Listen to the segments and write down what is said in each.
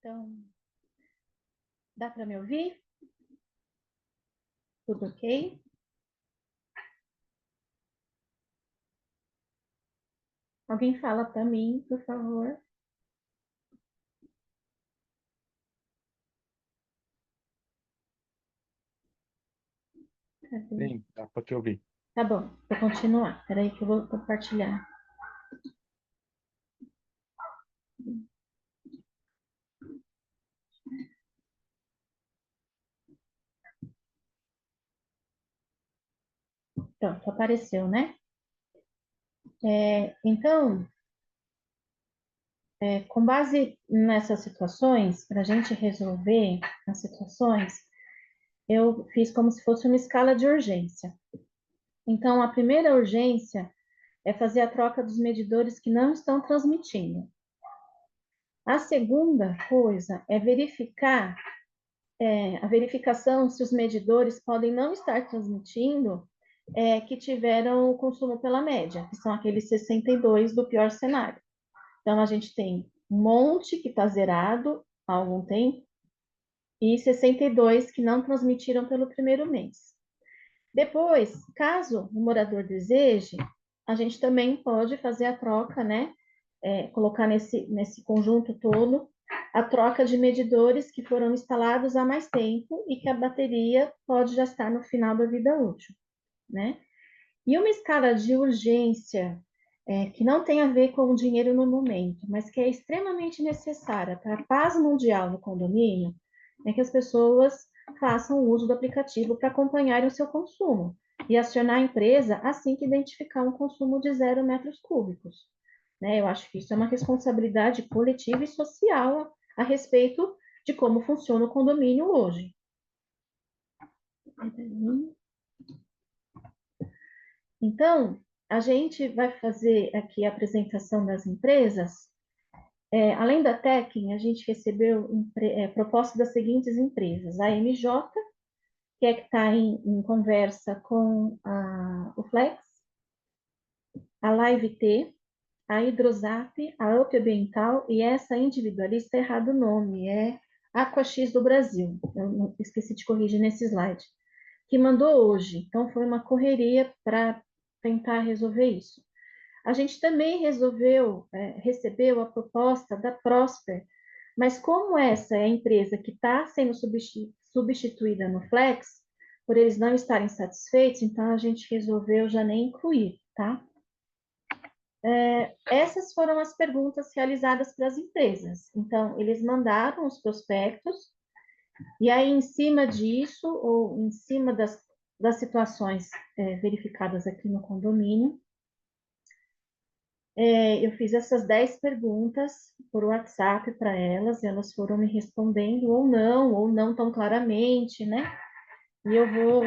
Então, dá para me ouvir? Tudo ok? Alguém fala para mim, por favor? Cadê? Sim, dá para te ouvir. Tá bom, vou continuar. Espera aí que eu vou compartilhar. Pronto, apareceu, né? Então, com base nessas situações, para a gente resolver as situações, eu fiz como se fosse uma escala de urgência. Então, a primeira urgência é fazer a troca dos medidores que não estão transmitindo. A segunda coisa é verificar a verificação se os medidores podem não estar transmitindo que tiveram o consumo pela média, que são aqueles 62 do pior cenário. Então, a gente tem um monte que está zerado há algum tempo e 62 que não transmitiram pelo primeiro mês. Depois, caso o morador deseje, a gente também pode fazer a troca, né? Colocar nesse conjunto todo a troca de medidores que foram instalados há mais tempo e que a bateria pode já estar no final da vida útil, né? E uma escala de urgência que não tem a ver com o dinheiro no momento, mas que é extremamente necessária para a paz mundial no condomínio, é que as pessoas façam uso do aplicativo para acompanhar o seu consumo e acionar a empresa assim que identificar um consumo de 0 metros cúbicos. Né? Eu acho que isso é uma responsabilidade coletiva e social a respeito de como funciona o condomínio hoje. Então, a gente vai fazer aqui a apresentação das empresas. Além da Tekin, a gente recebeu propostas das seguintes empresas: a MJ, que é que está em conversa com o Flex, a Live T, a Hidrosap, a Up Ambiental e essa individualista, errado o nome, é AquaX do Brasil. Eu esqueci de corrigir nesse slide. Que mandou hoje. Então, foi uma correria para tentar resolver isso. A gente também recebeu a proposta da Prosper, mas como essa é a empresa que está sendo substituída no Flex, por eles não estarem satisfeitos, então a gente resolveu já nem incluir, tá? Essas foram as perguntas realizadas para as empresas. Então, eles mandaram os prospectos, e aí, em cima disso, ou em cima das situações verificadas aqui no condomínio, eu fiz essas 10 perguntas por WhatsApp para elas, e elas foram me respondendo ou não tão claramente, né? E eu vou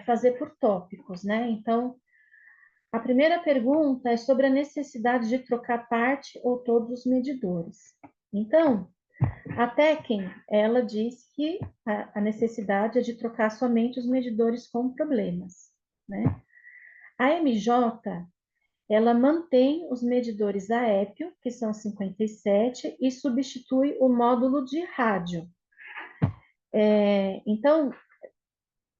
fazer por tópicos, né? Então, a primeira pergunta é sobre a necessidade de trocar parte ou todos os medidores. Então, a Tekken, ela diz que a necessidade é de trocar somente os medidores com problemas, né? A MJ, ela mantém os medidores AEPIO, que são 57, e substitui o módulo de rádio. Então,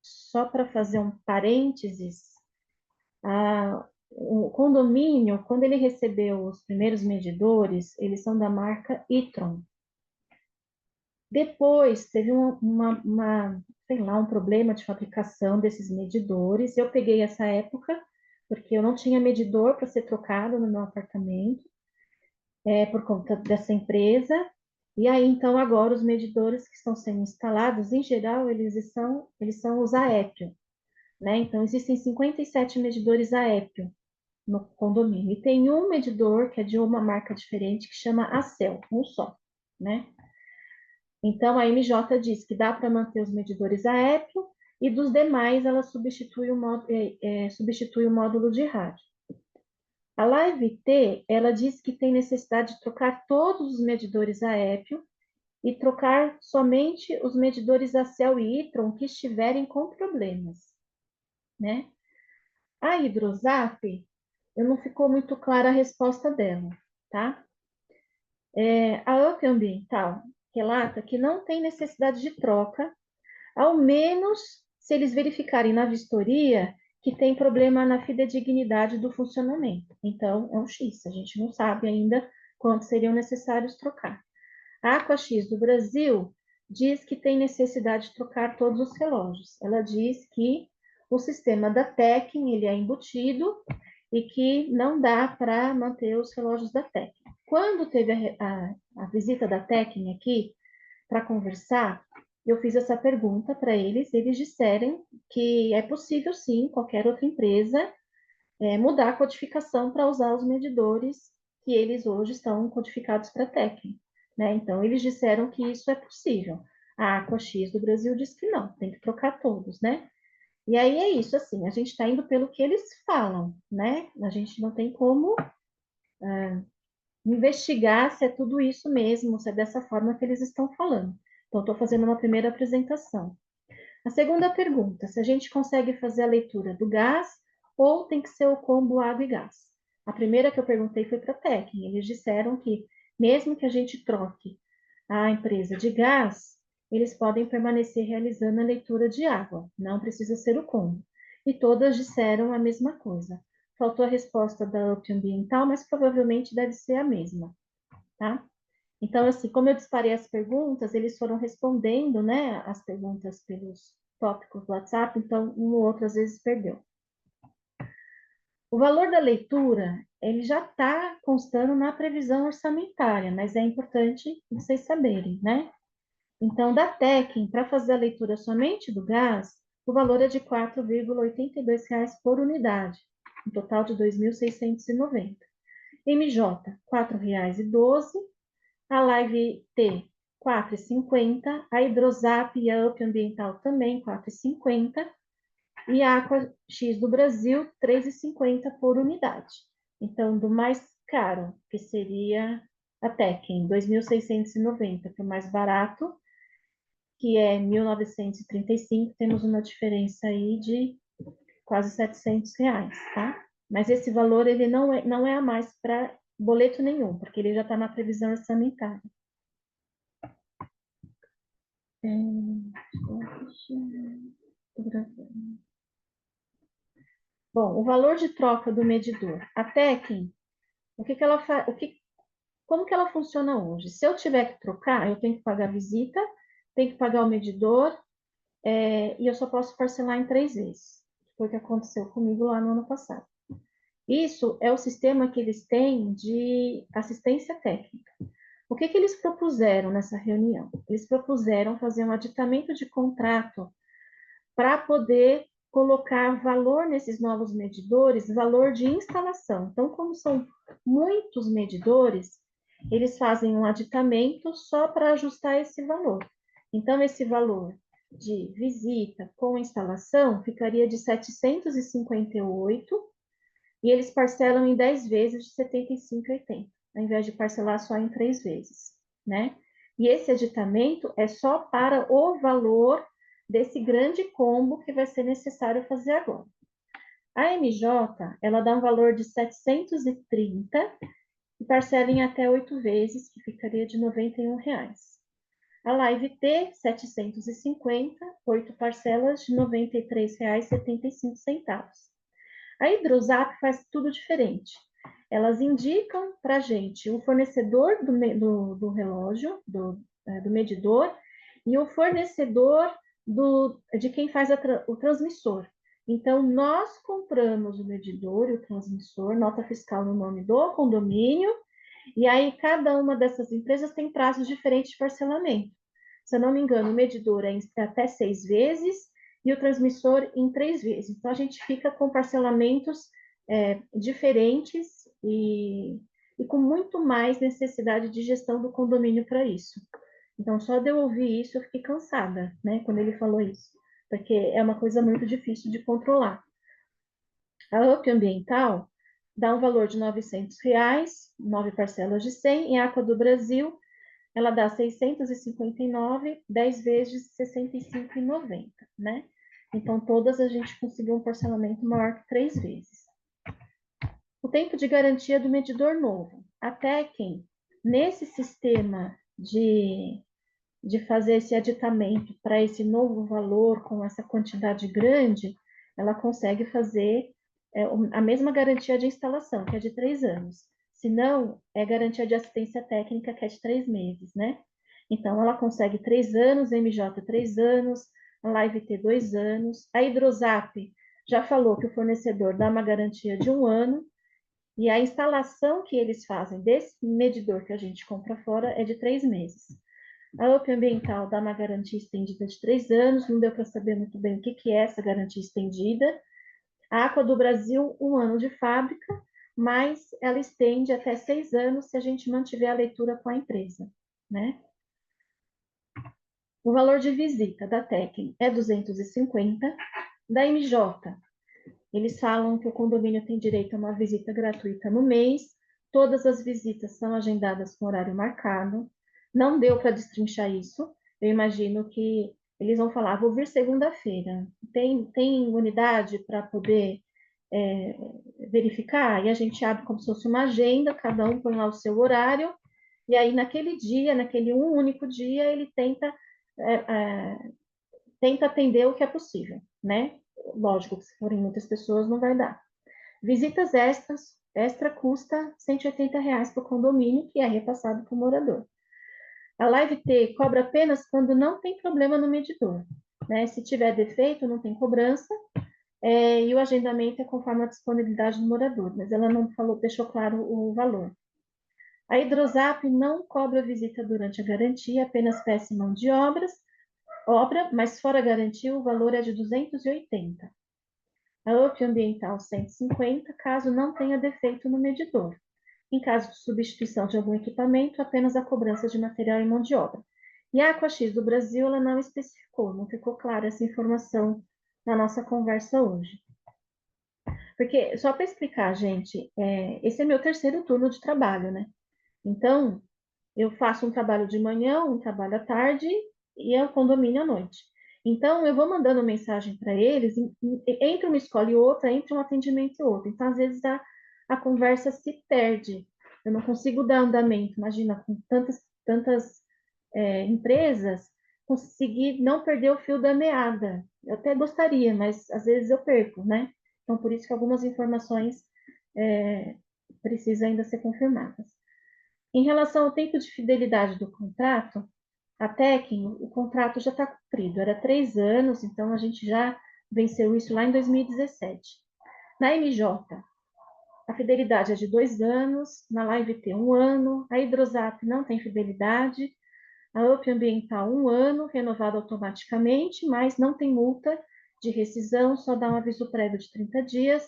só para fazer um parênteses, o condomínio, quando ele recebeu os primeiros medidores, eles são da marca e-tron. Depois teve sei lá, um problema de fabricação desses medidores. Eu peguei essa época, porque eu não tinha medidor para ser trocado no meu apartamento, por conta dessa empresa. E aí, então, agora os medidores que estão sendo instalados, em geral, eles são os AEPIO, né? Então, existem 57 medidores AEPIO no condomínio. E tem um medidor que é de uma marca diferente, que chama Acel, um só, né? Então, a MJ diz que dá para manter os medidores AEPIO e dos demais ela substitui o módulo de rádio. A Live T, ela diz que tem necessidade de trocar todos os medidores AEPIO e trocar somente os medidores Acel e e-tron que estiverem com problemas, né? A Hidrosap, eu não ficou muito clara a resposta dela, tá? A Up Ambiental, relata que não tem necessidade de troca, ao menos se eles verificarem na vistoria que tem problema na fidedignidade do funcionamento. Então, é um X, a gente não sabe ainda quantos seriam necessários trocar. A Aqua-X do Brasil diz que tem necessidade de trocar todos os relógios. Ela diz que o sistema da Tekin, ele é embutido e que não dá para manter os relógios da Tekin. Quando teve a visita da Tekin aqui para conversar, eu fiz essa pergunta para eles disseram que é possível sim, qualquer outra empresa, mudar a codificação para usar os medidores que eles hoje estão codificados para Tekin, né? Então, eles disseram que isso é possível. A Aqua-X do Brasil diz que não, tem que trocar todos, né? E aí é isso, assim, a gente está indo pelo que eles falam, né? A gente não tem como investigar se é tudo isso mesmo, se é dessa forma que eles estão falando. Então, estou fazendo uma primeira apresentação. A segunda pergunta, se a gente consegue fazer a leitura do gás ou tem que ser o combo água e gás. A primeira que eu perguntei foi para a Tekin. Eles disseram que, mesmo que a gente troque a empresa de gás, eles podem permanecer realizando a leitura de água, não precisa ser o combo. E todas disseram a mesma coisa. Faltou a resposta da UP Ambiental, mas provavelmente deve ser a mesma, tá? Então, assim, como eu disparei as perguntas, eles foram respondendo, né, as perguntas pelos tópicos do WhatsApp, então um ou outro às vezes perdeu. O valor da leitura, ele já está constando na previsão orçamentária, mas é importante vocês saberem, né? Então, da Tekin, para fazer a leitura somente do gás, o valor é de R$ 4,82 por unidade, um total de 2.690. MJ, R$ 4,12. A Live T, 4,50. A Hidrosap e a Up Ambiental também, 4,50. E a Aqua X do Brasil, 3,50 por unidade. Então, do mais caro, que seria a Tekin, 2.690, para o mais barato, que é 1.935, temos uma diferença aí de quase R$ 700, tá? Mas esse valor, ele não é a mais para boleto nenhum, porque ele já está na previsão orçamentária. Bom, o valor de troca do medidor. A Tekin, como que ela funciona hoje? Se eu tiver que trocar, eu tenho que pagar a visita, tenho que pagar o medidor, e eu só posso parcelar em 3 vezes. Foi o que aconteceu comigo lá no ano passado. Isso é o sistema que eles têm de assistência técnica. O que eles propuseram nessa reunião? Eles propuseram fazer um aditamento de contrato para poder colocar valor nesses novos medidores, valor de instalação. Então, como são muitos medidores, eles fazem um aditamento só para ajustar esse valor. Então, esse valor de visita com instalação ficaria de 758 e eles parcelam em 10 vezes de 75,80, ao invés de parcelar só em 3 vezes, né? E esse aditamento é só para o valor desse grande combo que vai ser necessário fazer agora. A MJ, ela dá um valor de 730 e parcela em até 8 vezes, que ficaria de R$ 91. A Live T, 750, 8 parcelas de R$ 93,75. A Hidrosap faz tudo diferente. Elas indicam para a gente o fornecedor do relógio, do medidor, e o fornecedor de quem faz o transmissor. Então, nós compramos o medidor e o transmissor, nota fiscal no nome do condomínio, e aí cada uma dessas empresas tem prazos diferentes de parcelamento. Se eu não me engano, o medidor é até 6 vezes e o transmissor em 3 vezes. Então, a gente fica com parcelamentos diferentes e com muito mais necessidade de gestão do condomínio para isso. Então, só de eu ouvir isso, eu fiquei cansada, né, quando ele falou isso, porque é uma coisa muito difícil de controlar. A UP Ambiental dá um valor de R$ 900, 9 parcelas de 100, e a Aqua do Brasil, ela dá 659, 10 vezes de 65,90, né? Então, todas a gente conseguiu um parcelamento maior que 3 vezes. O tempo de garantia do medidor novo. A Tekin, nesse sistema de de fazer esse aditamento para esse novo valor com essa quantidade grande, ela consegue fazer a mesma garantia de instalação, que é de 3 anos. Se não, é garantia de assistência técnica, que é de 3 meses, né? Então, ela consegue 3 anos, MJ 3 anos, a Live T 2 anos. A Hidrosap já falou que o fornecedor dá uma garantia de 1 ano, e a instalação que eles fazem desse medidor que a gente compra fora é de 3 meses. A UP Ambiental dá uma garantia estendida de 3 anos, não deu para saber muito bem o que é essa garantia estendida. A Aqua do Brasil, 1 ano de fábrica, mas ela estende até 6 anos se a gente mantiver a leitura com a empresa, né? O valor de visita da Tecn é 250, da MJ, eles falam que o condomínio tem direito a uma visita gratuita no mês, todas as visitas são agendadas com horário marcado, não deu para destrinchar isso, eu imagino que eles vão falar, vou vir segunda-feira, tem unidade para poder é, verificar? E a gente abre como se fosse uma agenda, cada um põe lá o seu horário, e aí naquele dia, naquele um único dia, ele é, é, tenta atender o que é possível, né? Lógico que se forem muitas pessoas não vai dar. Visitas extra custa R$ 180 para o condomínio, que é repassado para o morador. A Live T cobra apenas quando não tem problema no medidor, né? Se tiver defeito, não tem cobrança, e o agendamento é conforme a disponibilidade do morador, mas ela não falou, deixou claro o valor. A Hidrosap não cobra visita durante a garantia, apenas peça e mão de obra, mas fora garantia o valor é de 280. A UP ambiental 150, caso não tenha defeito no medidor. Em caso de substituição de algum equipamento, apenas a cobrança de material e mão de obra. E a Aquax do Brasil, ela não especificou, não ficou clara essa informação na nossa conversa hoje. Porque, só para explicar, gente, esse é meu terceiro turno de trabalho, né? Então, eu faço um trabalho de manhã, um trabalho à tarde e é o condomínio à noite. Então, eu vou mandando mensagem para eles, entre uma escola e outra, entre um atendimento e outro. Então, às vezes, a conversa se perde. Eu não consigo dar andamento. Imagina, com tantas empresas, conseguir não perder o fio da meada. Eu até gostaria, mas às vezes eu perco, né? Então, por isso que algumas informações precisam ainda ser confirmadas. Em relação ao tempo de fidelidade do contrato, a Tecno, o contrato já está cumprido, era 3 anos, então a gente já venceu isso lá em 2017. Na MJ, a fidelidade é de 2 anos, na Live T 1 ano, a Hidrosap não tem fidelidade, a UP Ambiental 1 ano, renovado automaticamente, mas não tem multa de rescisão, só dá um aviso prévio de 30 dias,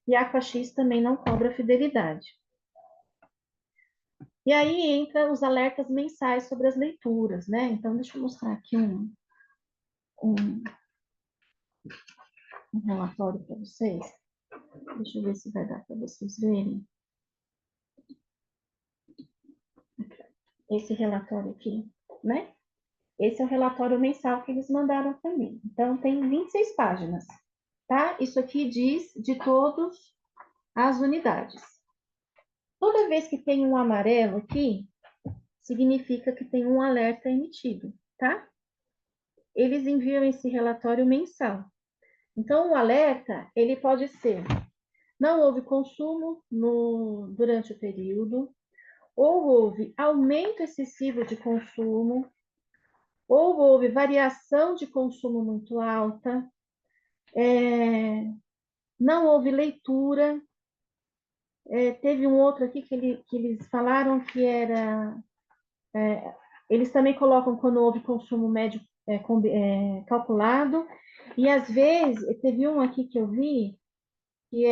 e a Aquax também não cobra fidelidade. E aí entra os alertas mensais sobre as leituras, né? Então, deixa eu mostrar aqui um relatório para vocês. Deixa eu ver se vai dar para vocês verem. Esse relatório aqui, né? Esse é o relatório mensal que eles mandaram para mim. Então, tem 26 páginas, tá? Isso aqui diz de todas as unidades. Toda vez que tem um amarelo aqui, significa que tem um alerta emitido, tá? Eles enviam esse relatório mensal. Então, o alerta, ele pode ser: não houve consumo durante o período, ou houve aumento excessivo de consumo, ou houve variação de consumo muito alta, não houve leitura. Teve um outro aqui que eles falaram que era... eles também colocam quando houve consumo médio calculado, e às vezes, teve um aqui que eu vi, que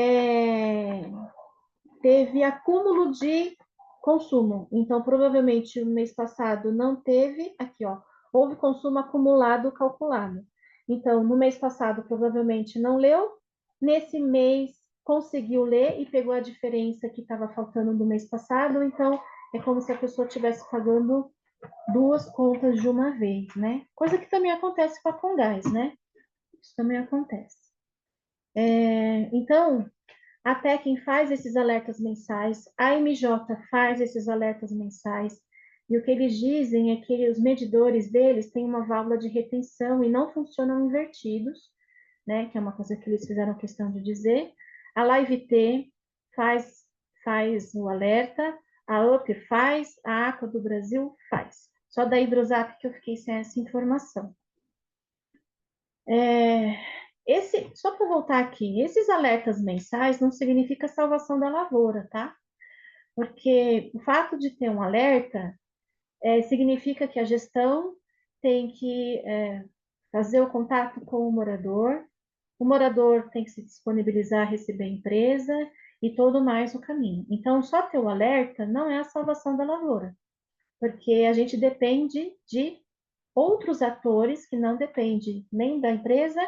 teve acúmulo de consumo. Então, provavelmente, no mês passado não teve, aqui, ó, houve consumo acumulado calculado. Então, no mês passado, provavelmente não leu, nesse mês conseguiu ler e pegou a diferença que estava faltando do mês passado, então é como se a pessoa estivesse pagando duas contas de uma vez, né? Coisa que também acontece com a Comgás, né? Isso também acontece. Então, até quem faz esses alertas mensais, a MJ faz esses alertas mensais, E o que eles dizem é que os medidores deles têm uma válvula de retenção e não funcionam invertidos, né? Que é uma coisa que eles fizeram questão de dizer. A Live T faz o alerta, a UP faz, a Aqua do Brasil faz. Só da Hidrosat que eu fiquei sem essa informação. Só para voltar aqui, esses alertas mensais não significa salvação da lavoura, tá? Porque o fato de ter um alerta significa que a gestão tem que fazer o contato com o morador tem que se disponibilizar a receber a empresa e todo mais o caminho. Então, só ter o alerta não é a salvação da lavoura, porque a gente depende de outros atores que não dependem nem da empresa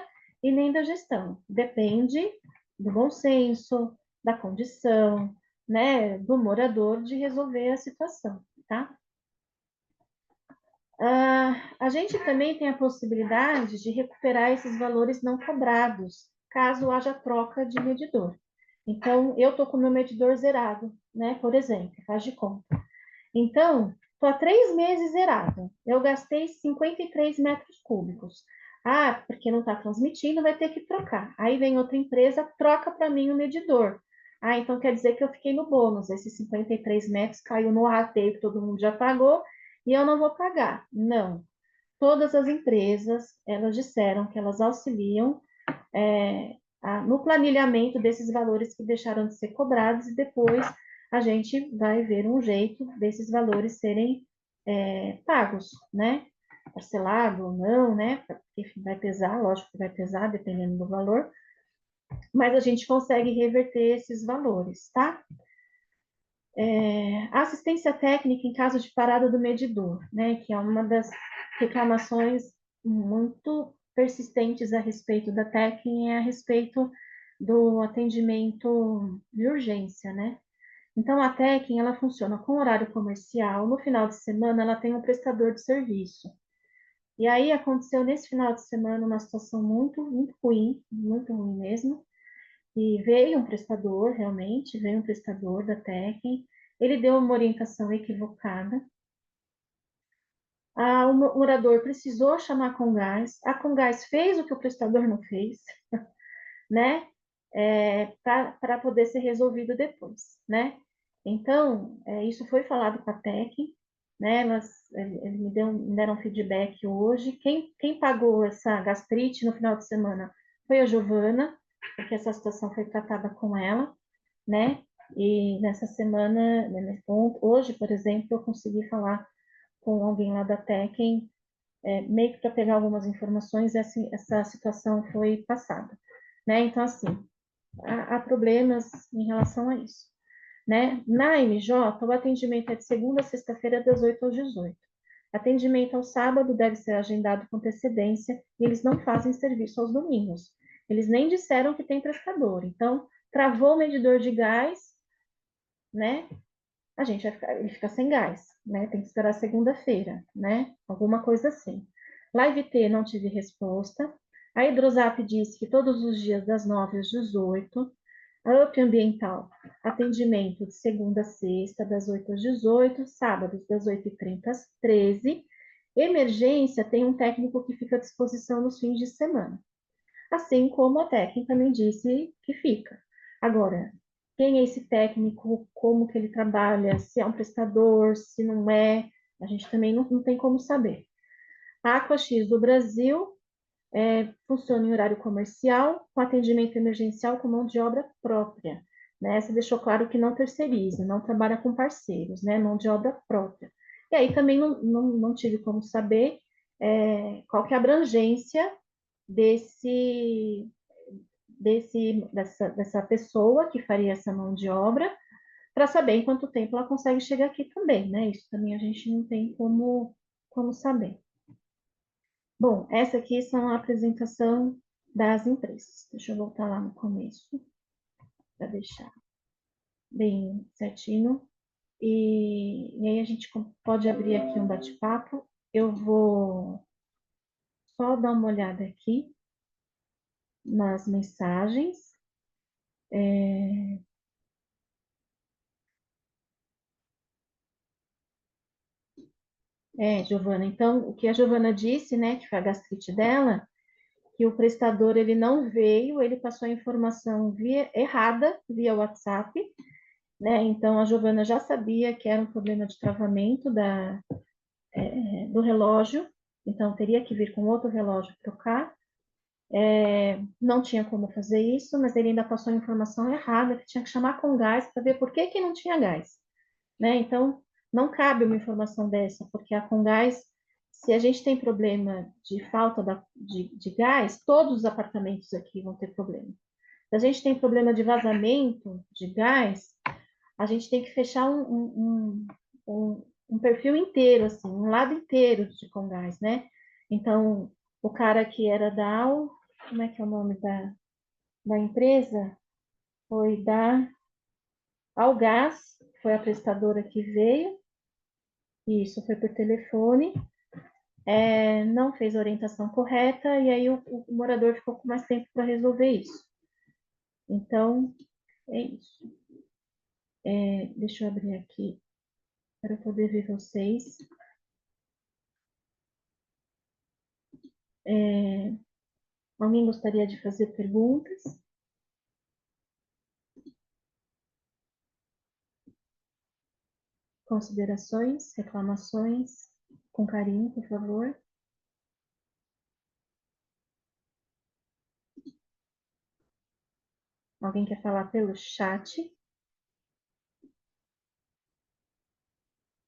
e nem da gestão. Depende do bom senso, da condição, né, do morador de resolver a situação, tá? A gente também tem a possibilidade de recuperar esses valores não cobrados, caso haja troca de medidor. Então, eu estou com o meu medidor zerado, né? Por exemplo, faz de conta. Então, estou há 3 meses zerado. Eu gastei 53 metros cúbicos. Ah, porque não está transmitindo, vai ter que trocar. Aí vem outra empresa, troca para mim o medidor. Ah, então quer dizer que eu fiquei no bônus. Esses 53 metros caiu no rateio que todo mundo já pagou e eu não vou pagar. Não. Todas as empresas, elas disseram que elas auxiliam no planilhamento desses valores que deixaram de ser cobrados e depois a gente vai ver um jeito desses valores serem pagos, né? Parcelado ou não, né? Enfim, vai pesar, lógico que vai pesar, dependendo do valor, mas a gente consegue reverter esses valores, tá? A assistência técnica em caso de parada do medidor, né? Que é uma das reclamações muito persistentes a respeito da TECN, é a respeito do atendimento de urgência, né? Então, a TECN, ela funciona com horário comercial, no final de semana ela tem um prestador de serviço. E aí aconteceu nesse final de semana uma situação muito ruim mesmo, e veio um prestador, realmente, veio um prestador da TECN, ele deu uma orientação equivocada, o morador precisou chamar a Comgás fez o que o prestador não fez, né? Para poder ser resolvido depois, né? Então, isso foi falado com a TEC, né? Eles me deram feedback hoje. Quem pagou essa gastrite no final de semana foi a Giovana, porque essa situação foi tratada com ela, né? E nessa semana, hoje, por exemplo, eu consegui falar com alguém lá da TEC, meio que para pegar algumas informações, e assim, essa situação foi passada, né? Então, assim, há problemas em relação a isso, né? Na MJ, o atendimento é de segunda a sexta-feira, das 8 às 18. Atendimento ao sábado deve ser agendado com antecedência e eles não fazem serviço aos domingos. Eles nem disseram que tem prestador. Então, travou o medidor de gás, né? Ele fica sem gás, né? Tem que esperar segunda-feira, né? Alguma coisa assim. Live T não tive resposta. A Hidrosap disse que todos os dias das 9 às 18. A UP Ambiental, atendimento de segunda a sexta, das 8 às 18, sábados das 8h30 às 13. Emergência tem um técnico que fica à disposição nos fins de semana. Assim como a técnica também disse que fica. Agora, quem é esse técnico, como que ele trabalha, se é um prestador, se não é, a gente também não tem como saber. A Aquax do Brasil funciona em horário comercial, com atendimento emergencial com mão de obra própria. Né? Você deixou claro que não terceiriza, não trabalha com parceiros, né? Mão de obra própria. E aí também não tive como saber qual que é a abrangência dessa pessoa que faria essa mão de obra, para saber em quanto tempo ela consegue chegar aqui também, né? Isso também a gente não tem como saber. Bom, essa aqui são a apresentação das empresas. Deixa eu voltar lá no começo, para deixar bem certinho. E aí a gente pode abrir aqui um bate-papo. Eu vou só dar uma olhada aqui nas mensagens. Giovana, então, o que a Giovana disse, né, que foi a gastrite dela, que o prestador, ele não veio, ele passou a informação errada, via WhatsApp, né, então a Giovana já sabia que era um problema de travamento do relógio, então teria que vir com outro relógio trocar, não tinha como fazer isso, mas ele ainda passou a informação errada, que tinha que chamar com gás para ver por que que não tinha gás, né? Então, não cabe uma informação dessa, porque a Comgás, se a gente tem problema de falta de gás, todos os apartamentos aqui vão ter problema. Se a gente tem problema de vazamento de gás, a gente tem que fechar um perfil inteiro, assim, um lado inteiro de Comgás, né? Então, o cara que era da AL, como é que é o nome da empresa? Foi da Algás, foi a prestadora que veio, isso foi por telefone, não fez a orientação correta, e aí o morador ficou com mais tempo para resolver isso. Então, é isso. Deixa eu abrir aqui para poder ver vocês. Alguém gostaria de fazer perguntas? Considerações? Reclamações? Com carinho, por favor. Alguém quer falar pelo chat?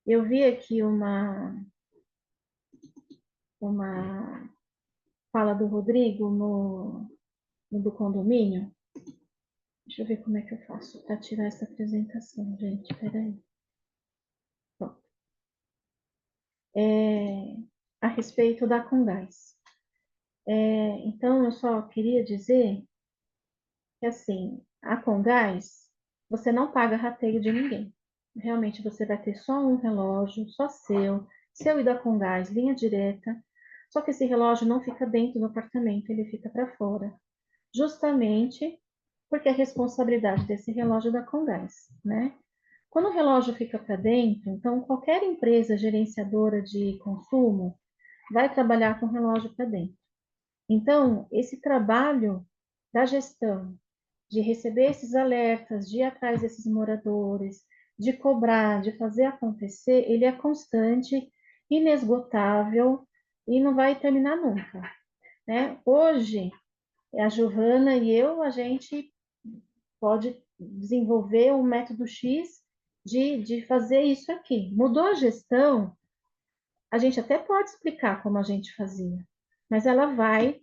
Eu vi aqui uma fala do Rodrigo no do condomínio. Deixa eu ver como é que eu faço para tirar essa apresentação, gente. Peraí. Bom, a respeito da Comgás. Então, eu só queria dizer que, assim, a Comgás, você não paga rateio de ninguém. Realmente, você vai ter só um relógio, só seu e da Comgás, linha direta. Só que esse relógio não fica dentro do apartamento, ele fica para fora. Justamente porque a responsabilidade desse relógio é da Comgás, né? Quando o relógio fica para dentro, então qualquer empresa gerenciadora de consumo vai trabalhar com o relógio para dentro. Então, esse trabalho da gestão, de receber esses alertas, de ir atrás desses moradores, de cobrar, de fazer acontecer, ele é constante, inesgotável e não vai terminar nunca, né? Hoje, a Giovana e eu, a gente pode desenvolver um método X de fazer isso aqui. Mudou a gestão, a gente até pode explicar como a gente fazia, mas ela vai,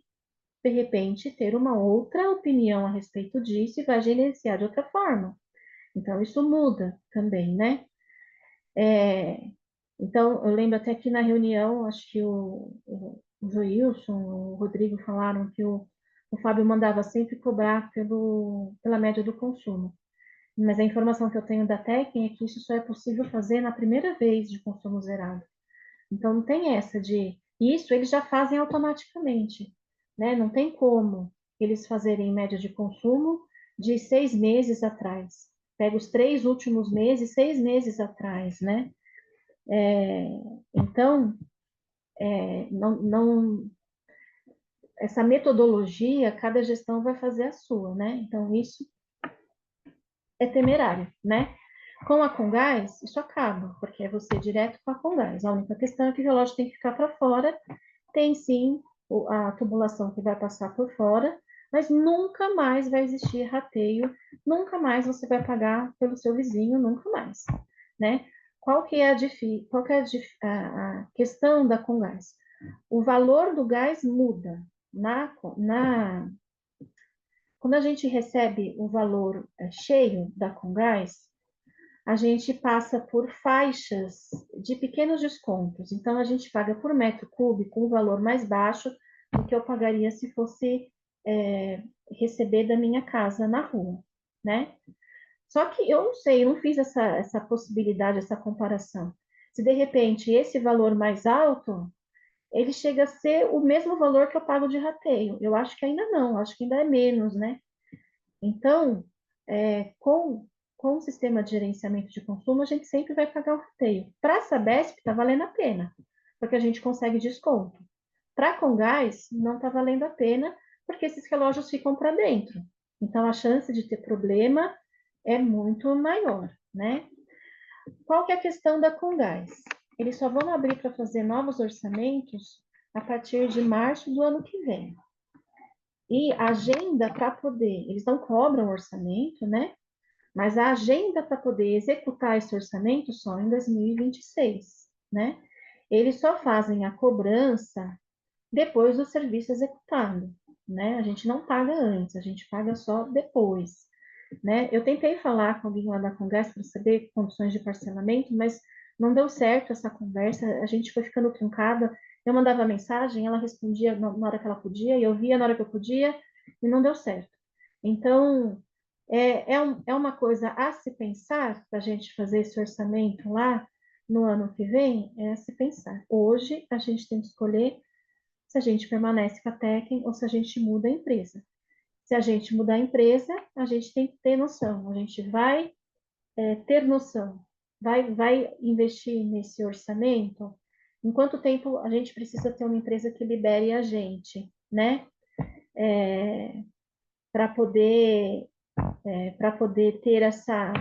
de repente, ter uma outra opinião a respeito disso e vai gerenciar de outra forma. Então, isso muda também, né? É, então, eu lembro até que na reunião, acho que o Joilson, o Rodrigo falaram que o Fábio mandava sempre cobrar pela média do consumo. Mas a informação que eu tenho da técnica é que isso só é possível fazer na primeira vez de consumo zerado. Então, não tem essa de... Isso eles já fazem automaticamente, né? Não tem como eles fazerem média de consumo de 6 meses atrás. Pega os 3 últimos meses, 6 meses atrás, né? Então, não, essa metodologia, cada gestão vai fazer a sua, né? Então, isso é temerário, né? Com a Comgás, isso acaba, porque é você direto com a Comgás. A única questão é que o relógio tem que ficar para fora, tem sim a tubulação que vai passar por fora, mas nunca mais vai existir rateio, nunca mais você vai pagar pelo seu vizinho, nunca mais, né? Qual que é a questão da Comgás? O valor do gás muda. Quando a gente recebe o valor cheio da Comgás, a gente passa por faixas de pequenos descontos. Então, a gente paga por metro cúbico um valor mais baixo do que eu pagaria se fosse receber da minha casa na rua, né? Só que eu não sei, eu não fiz essa possibilidade, essa comparação. Se de repente esse valor mais alto, ele chega a ser o mesmo valor que eu pago de rateio. Eu acho que ainda não, acho que ainda é menos, né? Então, com o sistema de gerenciamento de consumo, a gente sempre vai pagar o rateio. Para a Sabesp, está valendo a pena, porque a gente consegue desconto. Para Comgás, não está valendo a pena, porque esses relógios ficam para dentro. Então, a chance de ter problema é muito maior, né? Qual que é a questão da Comgás? Eles só vão abrir para fazer novos orçamentos a partir de março do ano que vem. E a agenda para poder, eles não cobram orçamento, né? Mas a agenda para poder executar esse orçamento só em 2026, né? Eles só fazem a cobrança depois do serviço executado, né? A gente não paga antes, a gente paga só depois, né? Eu tentei falar com alguém lá da Comgás para saber condições de parcelamento, mas não deu certo essa conversa, a gente foi ficando truncada. Eu mandava mensagem, ela respondia na hora que ela podia, e eu via na hora que eu podia, e não deu certo. Então, é uma coisa a se pensar para a gente fazer esse orçamento lá no ano que vem, é a se pensar. Hoje, a gente tem que escolher se a gente permanece com a Tecem ou se a gente muda a empresa. Se a gente mudar a empresa, a gente tem que ter noção, a gente vai ter noção, vai investir nesse orçamento, em quanto tempo a gente precisa ter uma empresa que libere a gente, né? Para poder para poder ter essa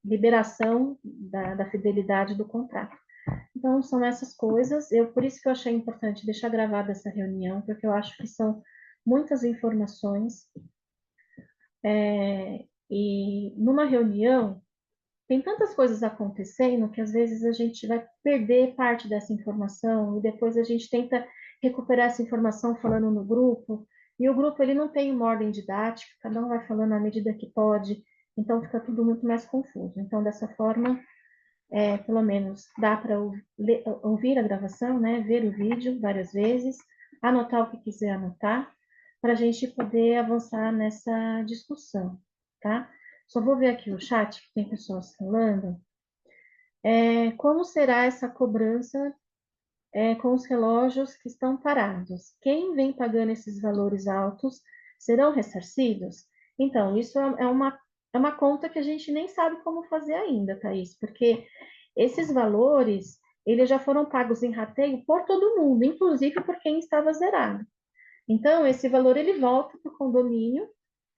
liberação da fidelidade do contrato. Então, são essas coisas. Por isso que eu achei importante deixar gravada essa reunião, porque eu acho que são muitas informações. E numa reunião, tem tantas coisas acontecendo que às vezes a gente vai perder parte dessa informação e depois a gente tenta recuperar essa informação falando no grupo. E o grupo ele não tem uma ordem didática, cada um vai falando à medida que pode, então fica tudo muito mais confuso. Então, dessa forma, pelo menos dá para ouvir a gravação, né? Ver o vídeo várias vezes, anotar o que quiser anotar, para a gente poder avançar nessa discussão, tá? Só vou ver aqui o chat, que tem pessoas falando. Como será essa cobrança com os relógios que estão parados? Quem vem pagando esses valores altos serão ressarcidos? Então, isso é uma conta que a gente nem sabe como fazer ainda, Thaís, porque esses valores, eles já foram pagos em rateio por todo mundo, inclusive por quem estava zerado. Então, esse valor, ele volta para o condomínio,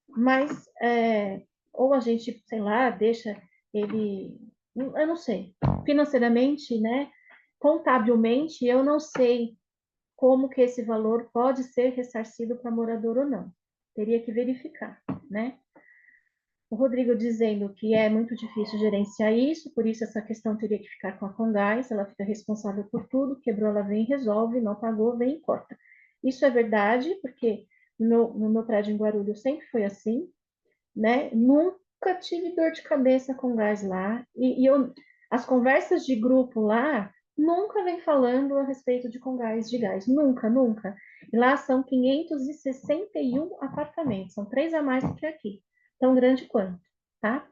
mas ou a gente, sei lá, deixa ele, eu não sei, financeiramente, né, contabilmente, eu não sei como que esse valor pode ser ressarcido para morador ou não. Teria que verificar, né? O Rodrigo dizendo que é muito difícil gerenciar isso, por isso essa questão teria que ficar com a Comgás, ela fica responsável por tudo, quebrou, ela vem e resolve, não pagou, vem e corta. Isso é verdade, porque no meu prédio em Guarulhos sempre foi assim, né? Nunca tive dor de cabeça com gás lá, as conversas de grupo lá nunca vem falando a respeito de Comgás de gás, nunca, nunca. E lá são 561 apartamentos, são 3 a mais do que aqui, tão grande quanto, tá?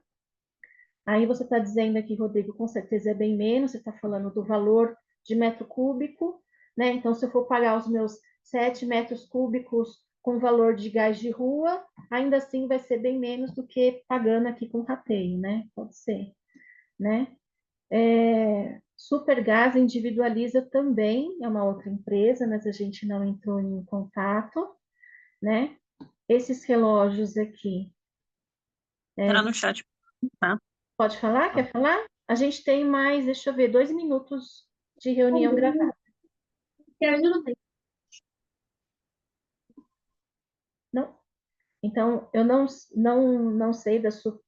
Aí você está dizendo aqui, Rodrigo, com certeza é bem menos, você está falando do valor de metro cúbico, né? Então, se eu for pagar os meus 7 metros cúbicos com valor de gás de rua, ainda assim vai ser bem menos do que pagando aqui com rateio, né? Pode ser, né? Supergás individualiza também, é uma outra empresa, mas a gente não entrou em contato, né? Esses relógios aqui. Entrar no chat, tá? Pode falar? Quer falar? A gente tem mais, deixa eu ver, 2 minutos de reunião gravada. Não? Então, eu não sei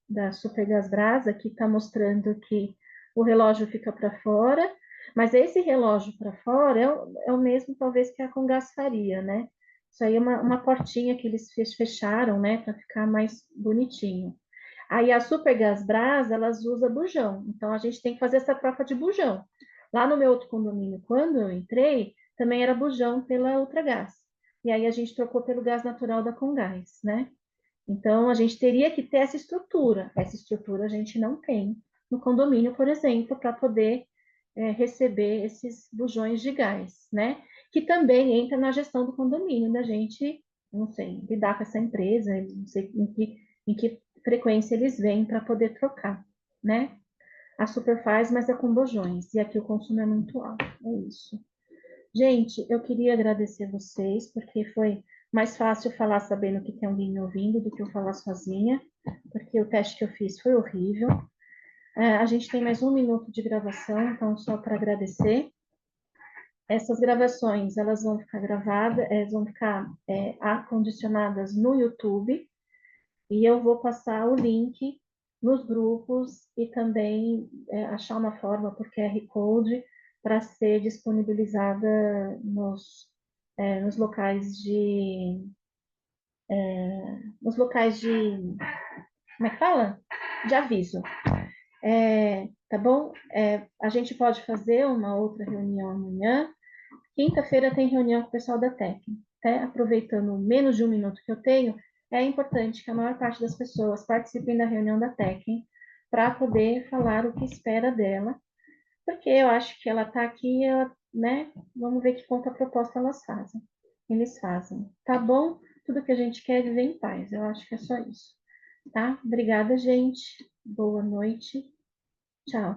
da Supergás Brasa, que está mostrando que o relógio fica para fora, mas esse relógio para fora é o mesmo, talvez, que a Comgás faria, né? Isso aí é uma portinha que eles fecharam, né, para ficar mais bonitinho. Aí a Supergás Brasa, elas usam bujão, então a gente tem que fazer essa troca de bujão. Lá no meu outro condomínio, quando eu entrei, também era bujão pela Ultragás. E aí a gente trocou pelo gás natural da Comgás, né? Então a gente teria que ter essa estrutura. Essa estrutura a gente não tem no condomínio, por exemplo, para poder receber esses bujões de gás, né? Que também entra na gestão do condomínio, da gente, não sei, lidar com essa empresa, não sei em que frequência eles vêm para poder trocar, né? A Super faz, mas é com bujões, e aqui o consumo é muito alto, é isso. Gente, eu queria agradecer vocês, porque foi mais fácil falar sabendo que tem alguém me ouvindo do que eu falar sozinha, porque o teste que eu fiz foi horrível. A gente tem mais 1 minuto de gravação, então só para agradecer. Essas gravações, elas vão ficar gravadas, vão ficar acondicionadas no YouTube, e eu vou passar o link nos grupos e também achar uma forma por QR Code para ser disponibilizada nos locais de, como é que fala? De aviso. Tá bom? A gente pode fazer uma outra reunião amanhã. Quinta-feira tem reunião com o pessoal da técnica. Aproveitando menos de 1 minuto que eu tenho, é importante que a maior parte das pessoas participem da reunião da técnica para poder falar o que espera dela, porque eu acho que ela está aqui, né? Vamos ver que conta-proposta eles fazem. Tá bom? Tudo que a gente quer é viver em paz. Eu acho que é só isso. Tá? Obrigada, gente. Boa noite. Tchau.